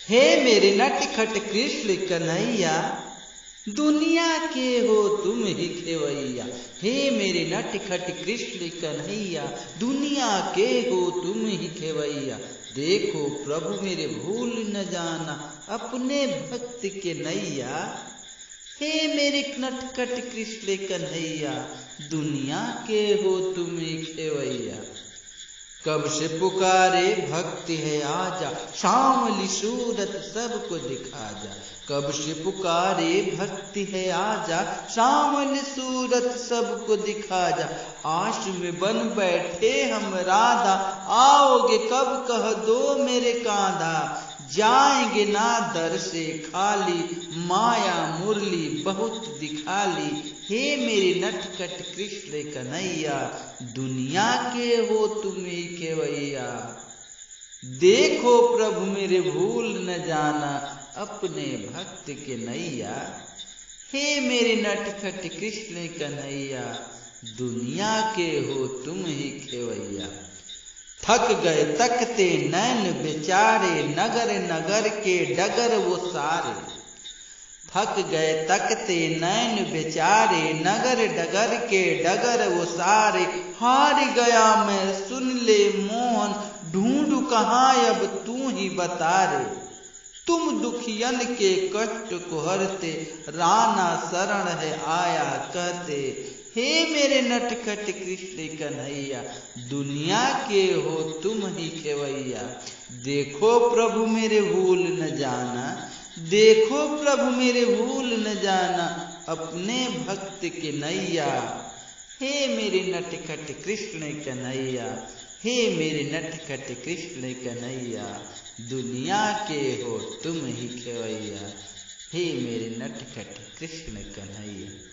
हे मेरे नटखट कृष्ण कन्हैया, दुनिया के हो तुम ही खेवैया। हे मेरे नटखट कृष्ण कन्हैया, दुनिया के हो तुम ही खेवैया। देखो प्रभु मेरे भूल न जाना, अपने भक्त के नैया। हे मेरे नटखट कृष्ण कन्हैया, दुनिया के हो तुम ही खेवैया। कब से पुकारे भक्ति है आजा, श्यामली सूरत सबको दिखा जा। कब से पुकारे भक्ति है आजा, श्यामली सूरत सबको दिखा जा। आश में बन बैठे हम राधा, आओगे कब कह दो मेरे कांधा। जाएंगे ना दर से खाली, माया मुरली बहुत दिखाली। हे मेरे नटखट कृष्ण कन्हैया, दुनिया के हो तुम ही खेवैया। देखो प्रभु मेरे भूल न जाना, अपने भक्त के नैया। हे मेरे नटखट कृष्ण कन्हैया, दुनिया के हो तुम ही खेवैया। थक गए तकते नैन बेचारे, नगर नगर के डगर वो सारे। थक गए तकते नैन बेचारे, नगर डगर के डगर वो सारे। हार गया मैं सुन ले मोहन, ढूंढू कहाँ अब तू ही बता रे। तुम दुखियन के कष्ट को हरते, राना शरण है आया कहते। हे मेरे नटखट कृष्ण कन्हैया, दुनिया के हो तुम ही खेवैया। देखो प्रभु मेरे भूल न जाना, देखो प्रभु मेरे भूल न जाना, अपने भक्त के नैया। हे मेरे नटखट कृष्ण कन्हैया, हे मेरे नटखट कृष्ण कन्हैया, दुनिया के हो तुम ही खेवैया। हे मेरे नटखट कृष्ण कन्हैया।